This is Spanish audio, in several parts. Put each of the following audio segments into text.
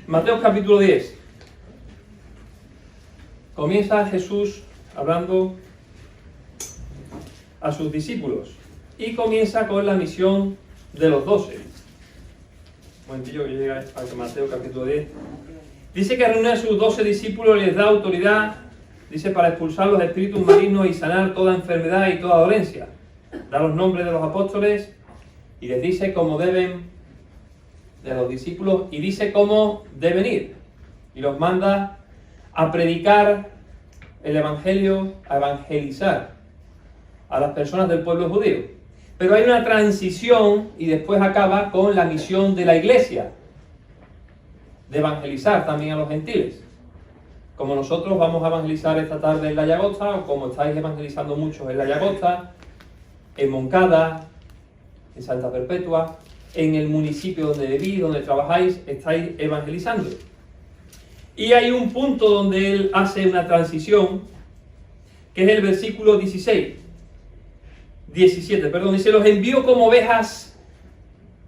Mateo capítulo 10. Comienza Jesús hablando a sus discípulos y comienza con la misión de los 12. Un momentillo que llega a Mateo capítulo 10. Dice que reúne a sus 12 discípulos y les da autoridad, dice, para expulsar los espíritus malignos y sanar toda enfermedad y toda dolencia. Da los nombres de los apóstoles y les dice cómo deben, de los discípulos, y dice cómo deben ir. Y los manda a predicar el evangelio, a evangelizar a las personas del pueblo judío. Pero hay una transición y después acaba con la misión de la iglesia, de evangelizar también a los gentiles. Como nosotros vamos a evangelizar esta tarde en La Llagosta, o como estáis evangelizando muchos en La Llagosta, en Moncada, en Santa Perpetua, en el municipio donde vivís, donde trabajáis, estáis evangelizando. Y hay un punto donde él hace una transición, que es el versículo 17, dice, los envío como ovejas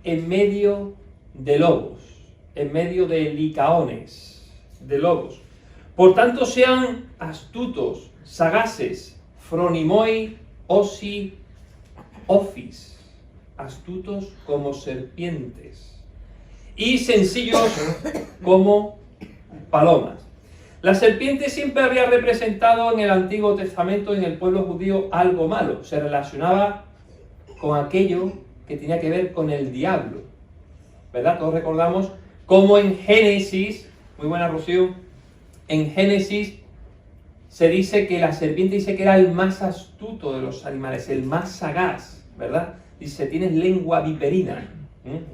en medio de lobos, en medio de licaones, de lobos. Por tanto, sean astutos, sagaces, phronimoi, osi, ofis, astutos como serpientes y sencillos como palomas. La serpiente siempre había representado en el Antiguo Testamento, en el pueblo judío, algo malo. Se relacionaba con aquello que tenía que ver con el diablo, ¿verdad? Todos recordamos cómo en Génesis, muy buena Rocío, en Génesis se dice que la serpiente dice que era el más astuto de los animales, el más sagaz, ¿verdad? Dice, tienes lengua viperina,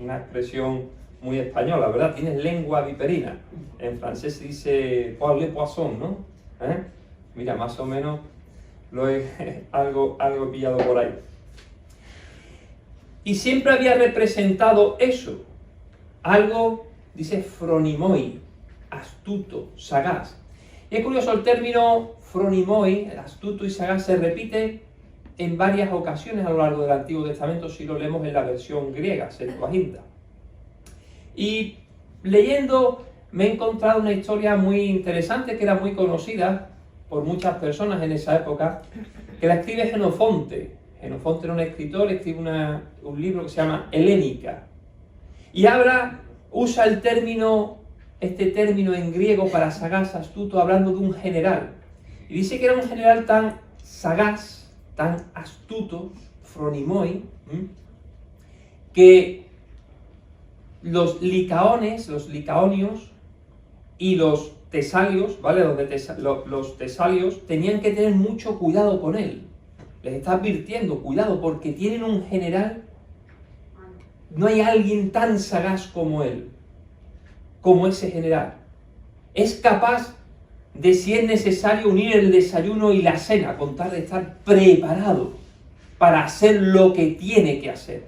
una expresión muy española, ¿verdad? Tienes lengua viperina. En francés se dice poil de poisson, ¿no? Mira, más o menos lo he algo pillado por ahí. Y siempre había representado eso, algo, dice, phronimoi, astuto, sagaz. Y es curioso, el término phronimoi, astuto y sagaz, se repite en varias ocasiones a lo largo del Antiguo Testamento, si lo leemos en la versión griega, Septuaginta. Y leyendo me he encontrado una historia muy interesante que era muy conocida por muchas personas en esa época, que la escribe Jenofonte. Jenofonte era un escritor, escribe un libro que se llama Helénica. Y usa este término en griego para sagaz, astuto, hablando de un general. Y dice que era un general tan sagaz, tan astuto, phronimoi, que los licaones, los licaonios y los tesalios, ¿vale? Los tesalios tenían que tener mucho cuidado con él. Les está advirtiendo, cuidado, porque tienen un general, no hay alguien tan sagaz como él, como ese general. Es capaz de, si es necesario, unir el desayuno y la cena, con tal de estar preparado para hacer lo que tiene que hacer.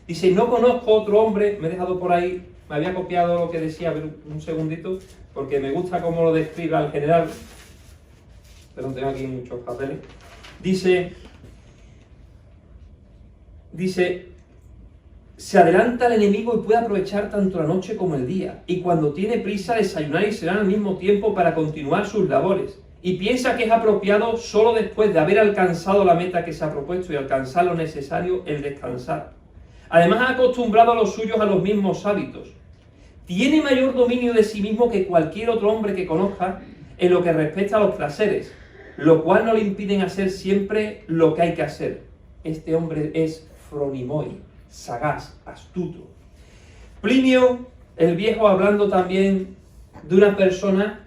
Dice, no conozco otro hombre, me he dejado por ahí, me había copiado lo que decía, a ver, un segundito, porque me gusta cómo lo describe al general, pero tengo aquí muchos papeles. Dice, se adelanta el enemigo y puede aprovechar tanto la noche como el día, y cuando tiene prisa desayunar y cenar al mismo tiempo para continuar sus labores, y piensa que es apropiado solo después de haber alcanzado la meta que se ha propuesto y alcanzar lo necesario, el descansar. Además ha acostumbrado a los suyos a los mismos hábitos. Tiene mayor dominio de sí mismo que cualquier otro hombre que conozca en lo que respecta a los placeres, lo cual no le impiden hacer siempre lo que hay que hacer. Este hombre es phronimoi, sagaz, astuto. Plinio el Viejo, hablando también de una persona,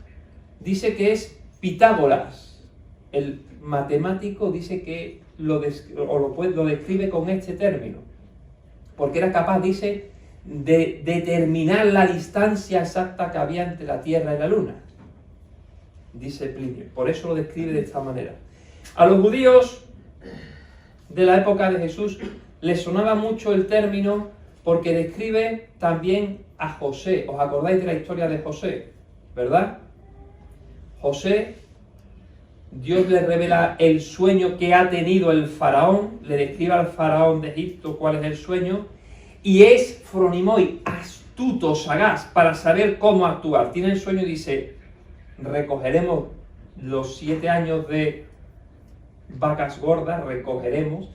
dice que es Pitágoras. El matemático dice que lo describe con este término, porque era capaz, dice, de determinar la distancia exacta que había entre la Tierra y la Luna, dice Plinio. Por eso lo describe de esta manera. A los judíos de la época de Jesús les sonaba mucho el término porque describe también a José. ¿Os acordáis de la historia de José? ¿Verdad? José, Dios le revela el sueño que ha tenido el faraón, le describe al faraón de Egipto cuál es el sueño, y es phronimoi, astuto astuto, sagaz, para saber cómo actuar. Tiene el sueño y dice, recogeremos los 7 años de vacas gordas, recogeremos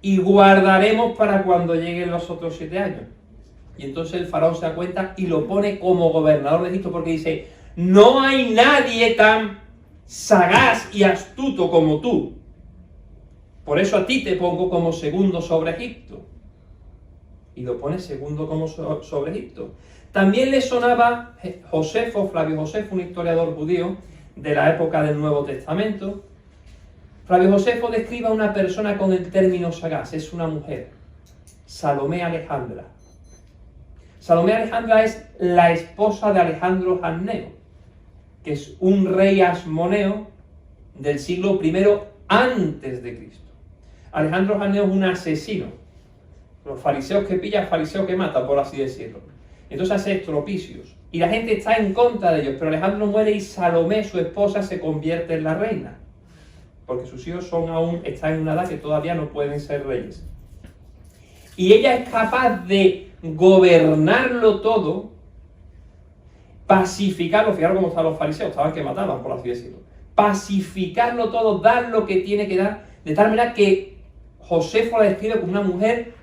y guardaremos para cuando lleguen los otros 7 años. Y entonces el faraón se da cuenta y lo pone como gobernador de Egipto porque dice, no hay nadie tan sagaz y astuto como tú. Por eso a ti te pongo como segundo sobre Egipto. Y lo pone segundo como sobre Egipto. También le sonaba Josefo, Flavio Josefo, un historiador judío de la época del Nuevo Testamento. Flavio Josefo describe a una persona con el término sagaz, es una mujer, Salomé Alejandra. Salomé Alejandra es la esposa de Alejandro Janneo, que es un rey asmoneo del siglo I antes de Cristo. Alejandro Janneo es un asesino. Los fariseos que pilla, fariseos que mata, por así decirlo. Entonces hace estropicios. Y la gente está en contra de ellos. Pero Alejandro muere y Salomé, su esposa, se convierte en la reina. Porque sus hijos están en una edad que todavía no pueden ser reyes. Y ella es capaz de gobernarlo todo, pacificarlo. Fijaros cómo están los fariseos, estaban que mataban, por así decirlo. Pacificarlo todo, dar lo que tiene que dar, de tal manera que Josefo la describe como una mujer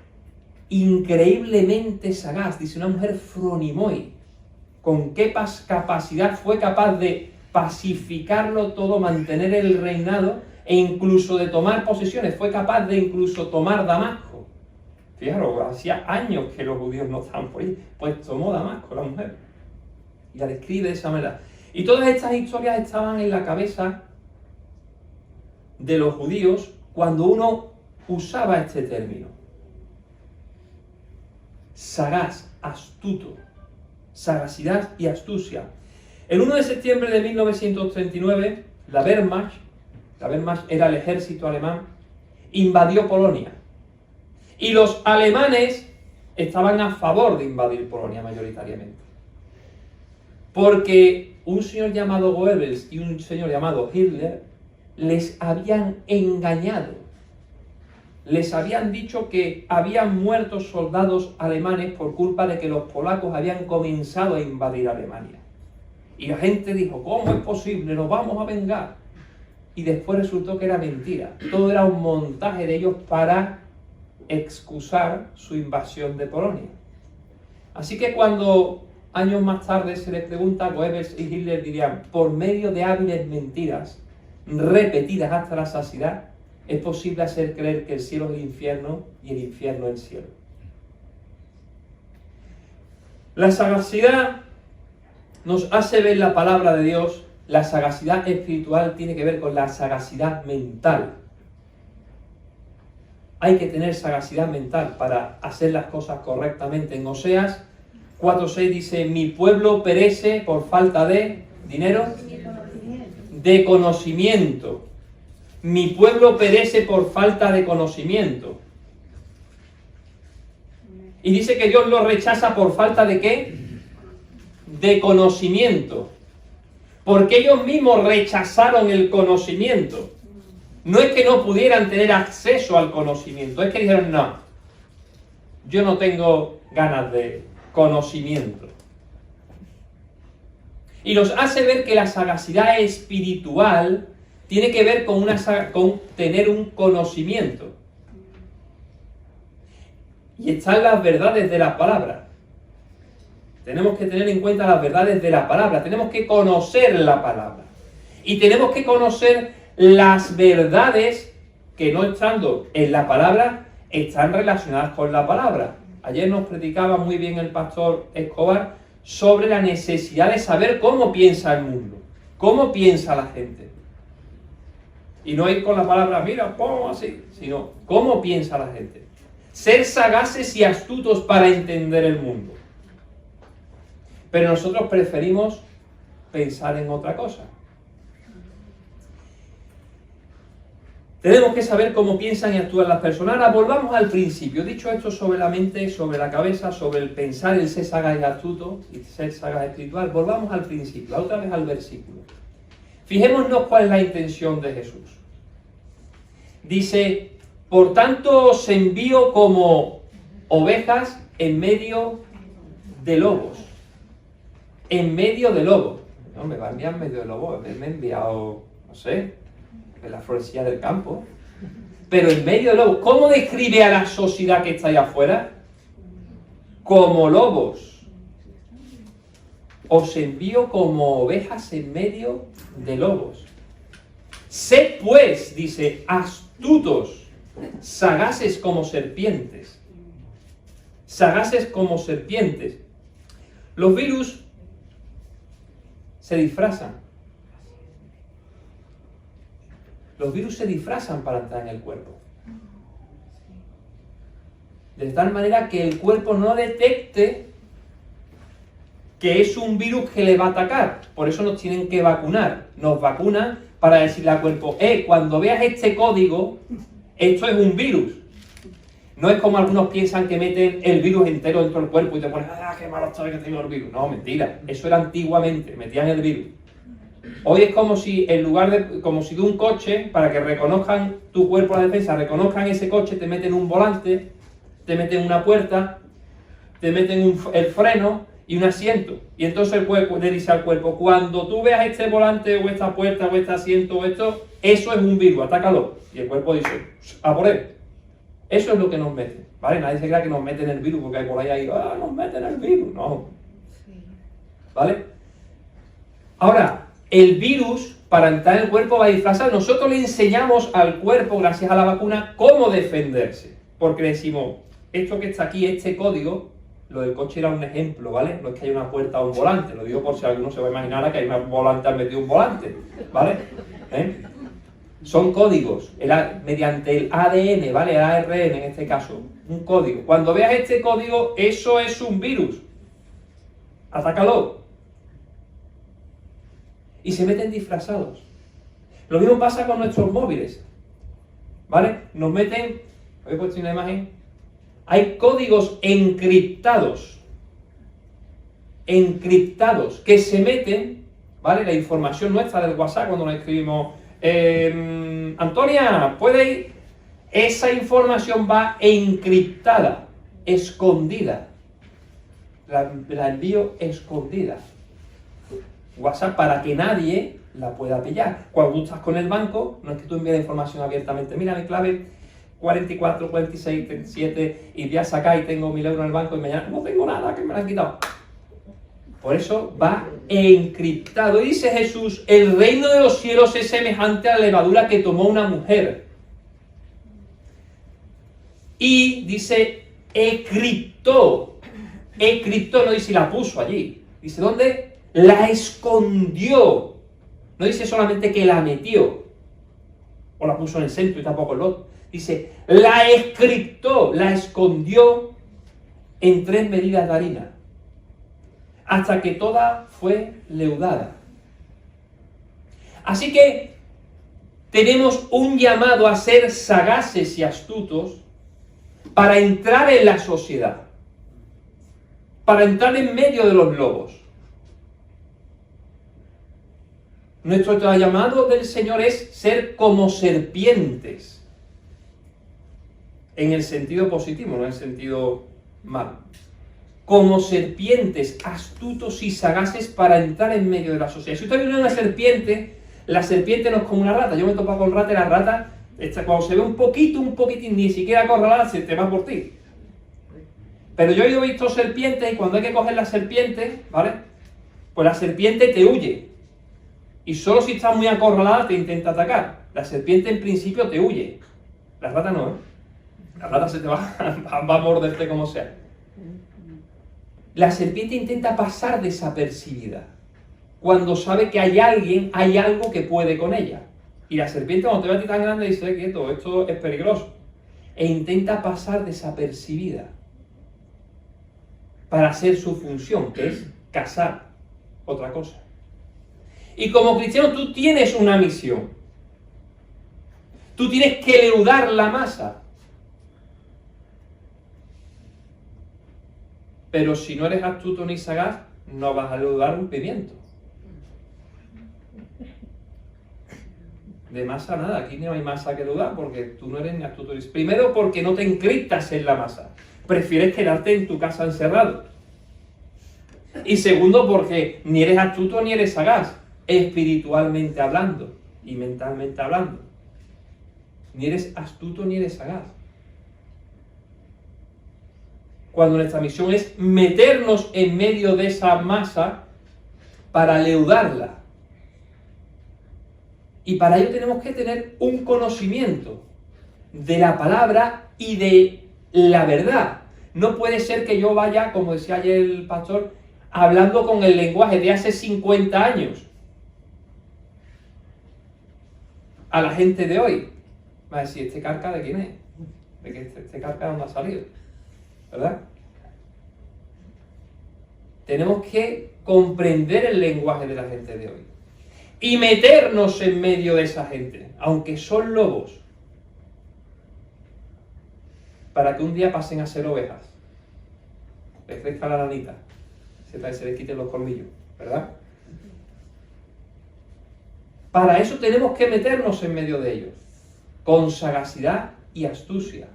increíblemente sagaz, dice una mujer fronimoi. Con qué capacidad fue capaz de pacificarlo todo, mantener el reinado e incluso de tomar posesiones. Fue capaz de incluso tomar Damasco. Fijaros, hacía años que los judíos no estaban por ahí, pues tomó Damasco la mujer. Y la describe de esa manera. Y todas estas historias estaban en la cabeza de los judíos cuando uno usaba este término. Sagaz, astuto, sagacidad y astucia. El 1 de septiembre de 1939, la Wehrmacht era el ejército alemán, invadió Polonia. Y los alemanes estaban a favor de invadir Polonia mayoritariamente. Porque un señor llamado Goebbels y un señor llamado Hitler les habían engañado. Les habían dicho que habían muerto soldados alemanes por culpa de que los polacos habían comenzado a invadir Alemania. Y la gente dijo, ¿cómo es posible? Nos vamos a vengar. Y después resultó que era mentira. Todo era un montaje de ellos para excusar su invasión de Polonia. Así que cuando años más tarde se les pregunta, Goebbels y Hitler dirían, por medio de hábiles mentiras, repetidas hasta la saciedad, es posible hacer creer que el cielo es el infierno y el infierno el cielo. La sagacidad nos hace ver la palabra de Dios. La sagacidad espiritual tiene que ver con la sagacidad mental. Hay que tener sagacidad mental para hacer las cosas correctamente. En Oseas 4:6 dice, mi pueblo perece por falta de dinero, de conocimiento. Mi pueblo perece por falta de conocimiento. Y dice que Dios lo rechaza por falta de ¿qué? De conocimiento. Porque ellos mismos rechazaron el conocimiento. No es que no pudieran tener acceso al conocimiento, es que dijeron, no, yo no tengo ganas de conocimiento. Y nos hace ver que la sagacidad espiritual tiene que ver con tener un conocimiento. Y están las verdades de la palabra. Tenemos que tener en cuenta las verdades de la palabra. Tenemos que conocer la palabra. Y tenemos que conocer las verdades que no estando en la palabra, están relacionadas con la palabra. Ayer nos predicaba muy bien el pastor Escobar sobre la necesidad de saber cómo piensa el mundo. Cómo piensa la gente. Y no ir con la palabra, mira, pon así, sino cómo piensa la gente. Ser sagaces y astutos para entender el mundo. Pero nosotros preferimos pensar en otra cosa. Tenemos que saber cómo piensan y actúan las personas. Ahora volvamos al principio. Dicho esto sobre la mente, sobre la cabeza, sobre el pensar, el ser sagaz y astuto, y ser sagaz espiritual, volvamos al principio, otra vez al versículo. Fijémonos cuál es la intención de Jesús. Dice, por tanto os envío como ovejas en medio de lobos. En medio de lobos. No, me va a enviar en medio de lobos. Me ha enviado, no sé, en la florecilla del campo. Pero en medio de lobos. ¿Cómo describe a la sociedad que está ahí afuera? Como lobos. Os envío como ovejas en medio de lobos. Sed pues, dice, astutos, sagaces como serpientes. Sagaces como serpientes. Los virus se disfrazan. Los virus se disfrazan para entrar en el cuerpo. De tal manera que el cuerpo no detecte que es un virus que le va a atacar. Por eso nos tienen que vacunar. Nos vacunan para decirle al cuerpo, cuando veas este código, esto es un virus. No es como algunos piensan que meten el virus entero dentro del cuerpo y te ponen, qué malo estoy que tengo el virus. No, mentira. Eso era antiguamente, metían el virus. Hoy es como si en lugar de, como si de un coche, para que reconozcan tu cuerpo de defensa, reconozcan ese coche, te meten un volante, te meten una puerta, te meten el freno y un asiento. Y entonces el cuerpo le dice al cuerpo, cuando tú veas este volante o esta puerta o este asiento o esto, eso es un virus, atácalo. Y el cuerpo dice, a por él. Eso es lo que nos meten, ¿vale? Nadie se crea que nos meten el virus porque hay por ahí, nos meten el virus. No. ¿Vale? Ahora, el virus, para entrar en el cuerpo, va a disfrazar. Nosotros le enseñamos al cuerpo, gracias a la vacuna, cómo defenderse. Porque decimos, esto que está aquí, este código, lo del coche era un ejemplo, ¿vale? No es que haya una puerta o un volante, lo digo por si alguno se va a imaginar que hay un volante al metido un volante, ¿vale? Son códigos, mediante el ADN, ¿vale? El ARN en este caso, un código. Cuando veas este código, eso es un virus. Atácalo. Y se meten disfrazados. Lo mismo pasa con nuestros móviles, ¿vale? Nos meten, ¿habéis puesto una imagen? Hay códigos encriptados, que se meten, ¿vale? La información nuestra del WhatsApp, cuando nos escribimos, Antonia, ¿puede ir? Esa información va encriptada, escondida. La envío escondida. WhatsApp para que nadie la pueda pillar. Cuando tú estás con el banco, no es que tú envíes la información abiertamente. Mira mi clave 44, 46, 37 y voy a sacar y tengo 1000 euros en el banco y mañana no tengo nada, que me la han quitado. Por eso va encriptado. Y dice Jesús, el reino de los cielos es semejante a la levadura que tomó una mujer. Y dice, encriptó, no dice la puso allí. Dice, ¿dónde? La escondió. No dice solamente que la metió. O la puso en el centro y tampoco en el otro. Dice, la encriptó, la escondió en 3 medidas de harina. Hasta que toda fue leudada. Así que tenemos un llamado a ser sagaces y astutos para entrar en la sociedad, para entrar en medio de los lobos. Nuestro llamado del Señor es ser como serpientes, en el sentido positivo, no en el sentido malo. Como serpientes, astutos y sagaces para entrar en medio de la sociedad. Si usted ve una serpiente, la serpiente no es como una rata. Yo me he topado con rata y la rata, cuando se ve un poquitín, ni siquiera acorralada, se te va por ti. Pero yo he visto serpientes y cuando hay que coger la serpiente, ¿vale? Pues la serpiente te huye. Y solo si está muy acorralada te intenta atacar. La serpiente en principio te huye. La rata no, ¿eh? La rata se te va a morderte como sea. La serpiente intenta pasar desapercibida cuando sabe que hay algo que puede con ella. Y la serpiente cuando te ve a ti tan grande dice, quieto, esto es peligroso. E intenta pasar desapercibida para hacer su función, que es cazar otra cosa. Y como cristiano tú tienes una misión. Tú tienes que leudar la masa. Pero si no eres astuto ni sagaz, no vas a leudar un pimiento. De masa nada, aquí no hay masa que leudar porque tú no eres ni astuto ni sagaz. Primero porque no te encriptas en la masa. Prefieres quedarte en tu casa encerrado. Y segundo, porque ni eres astuto ni eres sagaz, espiritualmente hablando y mentalmente hablando. Ni eres astuto ni eres sagaz. Cuando nuestra misión es meternos en medio de esa masa para leudarla. Y para ello tenemos que tener un conocimiento de la palabra y de la verdad. No puede ser que yo vaya, como decía ayer el pastor, hablando con el lenguaje de hace 50 años a la gente de hoy. Va a decir, ¿este carca de quién es? ¿De que este carca de dónde ha salido? ¿Verdad? Tenemos que comprender el lenguaje de la gente de hoy y meternos en medio de esa gente, aunque son lobos, para que un día pasen a ser ovejas, les crezca la lanita, se les quiten los colmillos, ¿verdad? Para eso tenemos que meternos en medio de ellos, con sagacidad y astucia.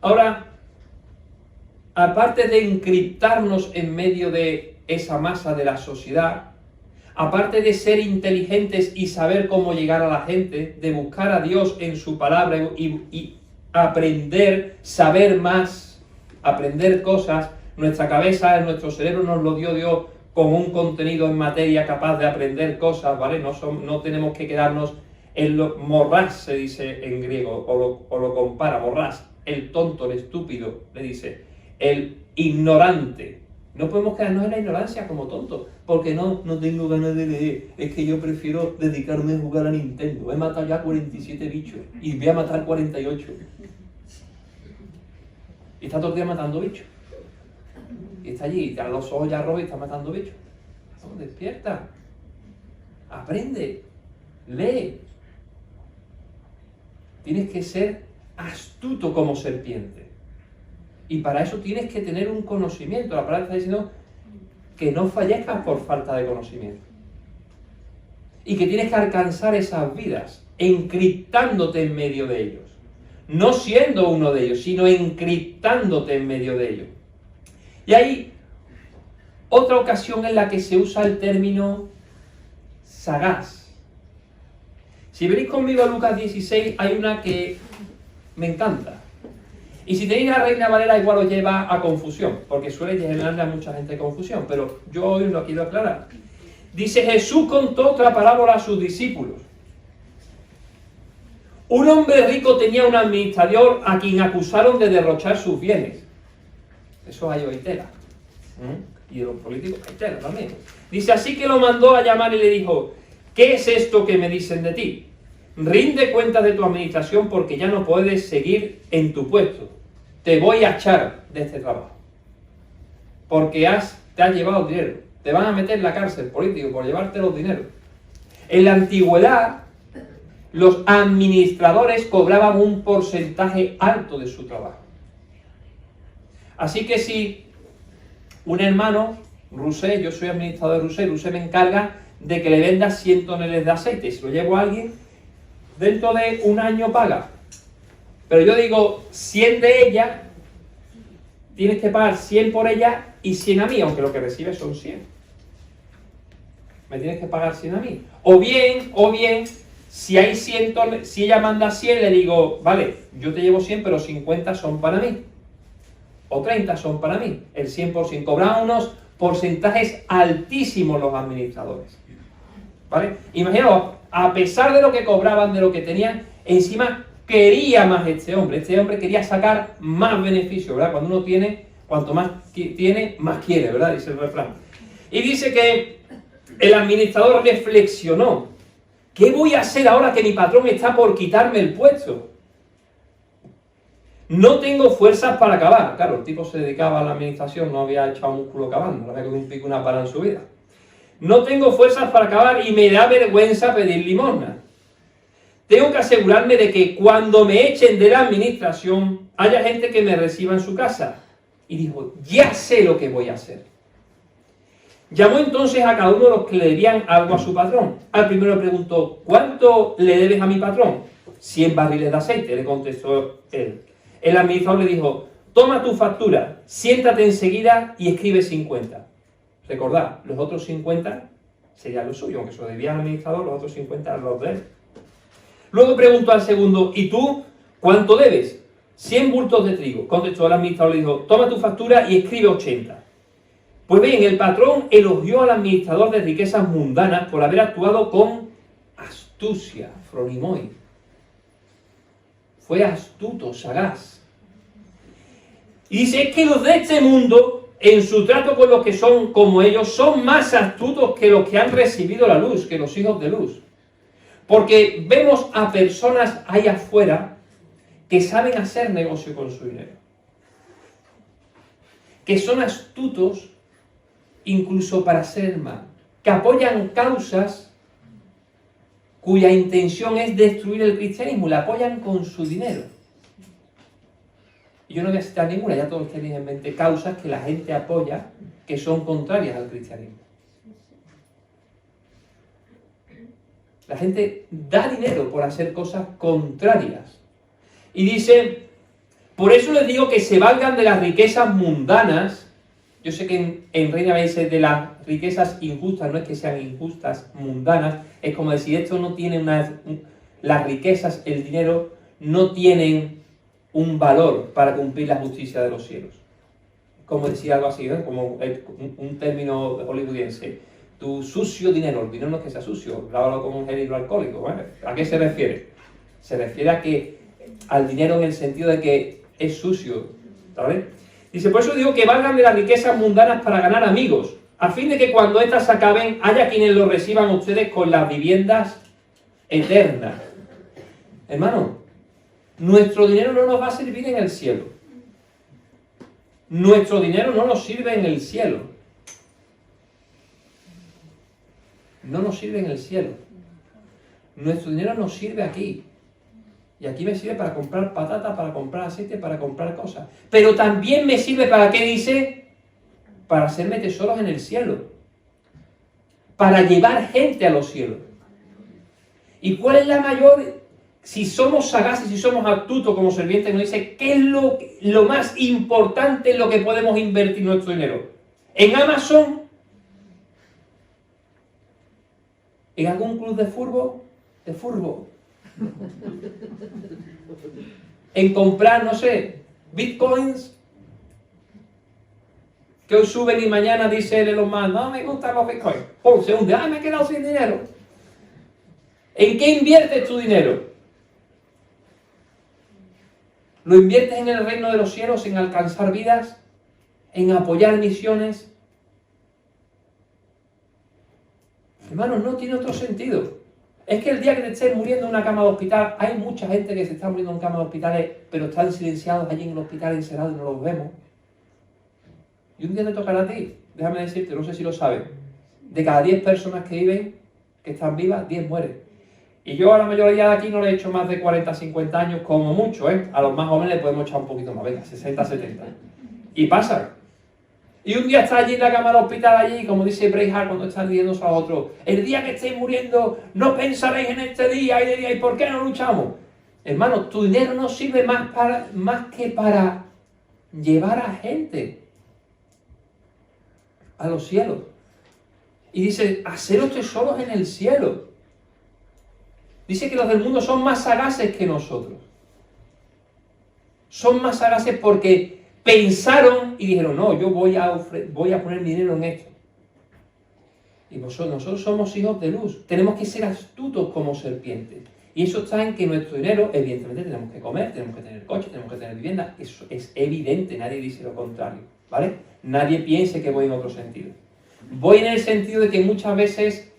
Ahora, aparte de encriptarnos en medio de esa masa de la sociedad, aparte de ser inteligentes y saber cómo llegar a la gente, de buscar a Dios en su palabra y aprender, saber más, aprender cosas, nuestra cabeza, nuestro cerebro nos lo dio Dios con un contenido en materia capaz de aprender cosas, ¿vale? No tenemos que quedarnos en lo morras, se dice en griego, o lo compara, morras, el tonto, el estúpido, le dice, el ignorante. No podemos quedarnos en la ignorancia como tontos, porque no tengo ganas de leer, es que yo prefiero dedicarme a jugar a Nintendo. He matado ya 47 bichos y voy a matar 48. Y está todo el día matando bichos. Y está allí, a los ojos ya rojos y está matando bichos. No, despierta, aprende, lee. Tienes que ser astuto como serpiente. Y para eso tienes que tener un conocimiento. La palabra está diciendo que no fallezcas por falta de conocimiento. Y que tienes que alcanzar esas vidas, encriptándote en medio de ellos. No siendo uno de ellos, sino encriptándote en medio de ellos. Y hay otra ocasión en la que se usa el término sagaz. Si venís conmigo a Lucas 16, hay una que me encanta. Y si tenéis la Reina Valera, igual os lleva a confusión, porque suele generarle a mucha gente confusión, pero yo hoy lo quiero aclarar. Dice, Jesús contó otra parábola a sus discípulos. Un hombre rico tenía un administrador a quien acusaron de derrochar sus bienes. Eso hay hoy tela. Y de los políticos hay tela también. Dice, así que lo mandó a llamar y le dijo, ¿qué es esto que me dicen de ti? Rinde cuentas de tu administración porque ya no puedes seguir en tu puesto. Te voy a echar de este trabajo. Porque te has llevado el dinero. Te van a meter en la cárcel, político, por llevarte los dineros. En la antigüedad, los administradores cobraban un porcentaje alto de su trabajo. Así que si un hermano, Rusé, yo soy administrador de Rusé me encarga de que le venda 100 toneladas de aceite. Si lo llevo a alguien, dentro de un año paga. Pero yo digo, 100 de ella, tienes que pagar 100 por ella y 100 a mí, aunque lo que recibes son 100. Me tienes que pagar 100 a mí. O bien, si hay 100 si ella manda 100, le digo, vale, yo te llevo 100, pero 50 son para mí. O 30 son para mí. El 100%. Cobraban unos porcentajes altísimos los administradores. ¿Vale? Imaginaos, a pesar de lo que cobraban, de lo que tenían, encima quería más este hombre. Este hombre quería sacar más beneficio, ¿verdad? Cuando uno tiene, cuanto más tiene, más quiere, ¿verdad? Dice el refrán. Y dice que el administrador reflexionó. ¿Qué voy a hacer ahora que mi patrón está por quitarme el puesto? No tengo fuerzas para cavar. Claro, el tipo se dedicaba a la administración, no había echado músculo cavando, no había cogido un pico, una pala en su vida. No tengo fuerzas para cavar y me da vergüenza pedir limosna. Tengo que asegurarme de que cuando me echen de la administración haya gente que me reciba en su casa. Y dijo, ya sé lo que voy a hacer. Llamó entonces a cada uno de los que le debían algo a su patrón. Al primero le preguntó, ¿cuánto le debes a mi patrón? 100 barriles de aceite, le contestó él. El administrador le dijo, toma tu factura, siéntate enseguida y escribe 50. Recordad, los otros 50 serían los suyos, aunque se lo debía al administrador, los otros 50 eran los de él. Luego preguntó al segundo, ¿y tú cuánto debes? 100 bultos de trigo. Contestó el administrador, le dijo, toma tu factura y escribe 80. Pues bien, el patrón elogió al administrador de riquezas mundanas por haber actuado con astucia, fronimoi. Fue astuto, sagaz. Y dice, es que los de este mundo, en su trato con los que son como ellos, son más astutos que los que han recibido la luz, que los hijos de luz. Porque vemos a personas ahí afuera que saben hacer negocio con su dinero. Que son astutos incluso para hacer el mal. Que apoyan causas cuya intención es destruir el cristianismo. La apoyan con su dinero. Y yo no voy a citar ninguna, ya todos tenéis en mente causas que la gente apoya que son contrarias al cristianismo. La gente da dinero por hacer cosas contrarias. Y dice, por eso les digo que se valgan de las riquezas mundanas. Yo sé que en Reina dice de las riquezas injustas, no es que sean injustas, mundanas. Es como decir, esto no tiene las riquezas, el dinero, no tienen un valor para cumplir la justicia de los cielos. Como decir algo así, ¿no? Como un término hollywoodiense. Tu sucio dinero, el dinero no es que sea sucio, hablo como un gel hidroalcohólico, ¿vale? ¿A qué se refiere? Se refiere al dinero en el sentido de que es sucio, ¿vale? Dice, por eso digo que valgan de las riquezas mundanas para ganar amigos, a fin de que cuando éstas acaben, haya quienes lo reciban a ustedes con las viviendas eternas. Hermano, nuestro dinero no nos va a servir en el cielo. Nuestro dinero no nos sirve en el cielo. No nos sirve en el cielo. Nuestro dinero nos sirve aquí. Y aquí me sirve para comprar patata, para comprar aceite, para comprar cosas. Pero también me sirve para, ¿qué dice? Para hacerme tesoros en el cielo. Para llevar gente a los cielos. ¿Y cuál es la mayor? Si somos sagaces, si somos astutos como servientes, nos dice, ¿qué es lo más importante en lo que podemos invertir nuestro dinero? ¿En Amazon? ¿En algún club de fútbol? De fútbol. En comprar, no sé, bitcoins. Que hoy suben y mañana dice Elon Musk, no me gustan los bitcoins. ¡Pum! Se hunde, ¡ay, me he quedado sin dinero! ¿En qué inviertes tu dinero? ¿Lo inviertes en el reino de los cielos, en alcanzar vidas, en apoyar misiones? Hermanos, no tiene otro sentido. Es que el día que te estés muriendo en una cama de hospital, hay mucha gente que se está muriendo en camas de hospitales, pero están silenciados allí en el hospital encerrados y no los vemos. Y un día te tocará a ti, déjame decirte, no sé si lo sabes, de cada 10 personas que viven, que están vivas, 10 mueren. Y yo a la mayoría de aquí no le he hecho más de 40, 50 años, como mucho, ¿eh? A los más jóvenes le podemos echar un poquito más, venga, 60, 70. Y pasa. Y un día está allí en la cama del hospital, allí, como dice Braveheart cuando están diciéndose a otro, el día que estéis muriendo, no pensaréis en este día, y diréis, ¿por qué no luchamos? Hermano, tu dinero no sirve más que para llevar a gente a los cielos. Y dice, haceros tesoros en el cielo. Dice que los del mundo son más sagaces que nosotros. Son más sagaces porque pensaron y dijeron, no, yo voy a poner mi dinero en esto. Y nosotros somos hijos de luz. Tenemos que ser astutos como serpientes. Y eso está en que nuestro dinero, evidentemente, tenemos que comer, tenemos que tener coche, tenemos que tener vivienda. Eso es evidente, nadie dice lo contrario, ¿vale? Nadie piense que voy en otro sentido. Voy en el sentido de que muchas veces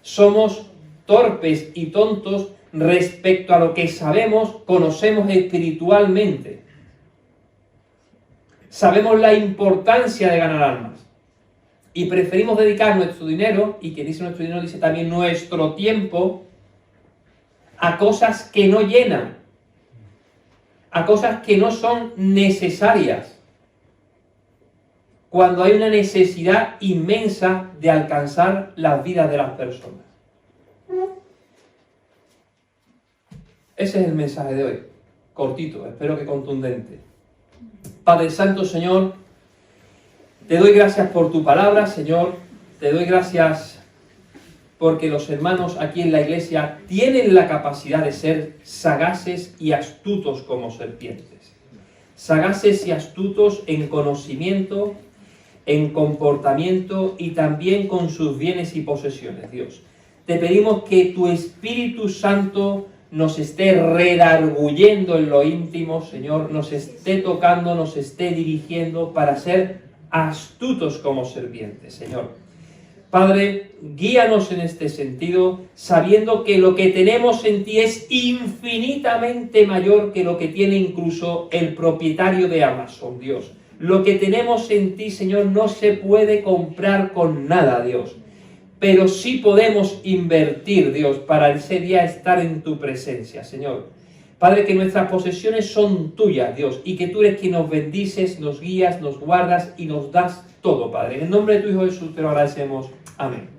somos torpes y tontos respecto a lo que sabemos, conocemos espiritualmente. Sabemos la importancia de ganar almas y preferimos dedicar nuestro dinero, y quien dice nuestro dinero dice también nuestro tiempo, a cosas que no llenan, a cosas que no son necesarias, cuando hay una necesidad inmensa de alcanzar las vidas de las personas. Ese es el mensaje de hoy, cortito, espero que contundente. Padre Santo, Señor, te doy gracias por tu palabra, Señor. Te doy gracias porque los hermanos aquí en la iglesia tienen la capacidad de ser sagaces y astutos como serpientes. Sagaces y astutos en conocimiento, en comportamiento y también con sus bienes y posesiones, Dios. Te pedimos que tu Espíritu Santo nos esté redarguyendo en lo íntimo, Señor, nos esté tocando, nos esté dirigiendo para ser astutos como serpientes, Señor. Padre, guíanos en este sentido, sabiendo que lo que tenemos en ti es infinitamente mayor que lo que tiene incluso el propietario de Amazon, Dios. Lo que tenemos en ti, Señor, no se puede comprar con nada, Dios. Pero sí podemos invertir, Dios, para ese día estar en tu presencia, Señor. Padre, que nuestras posesiones son tuyas, Dios, y que tú eres quien nos bendices, nos guías, nos guardas y nos das todo, Padre. En el nombre de tu Hijo Jesús te lo agradecemos. Amén.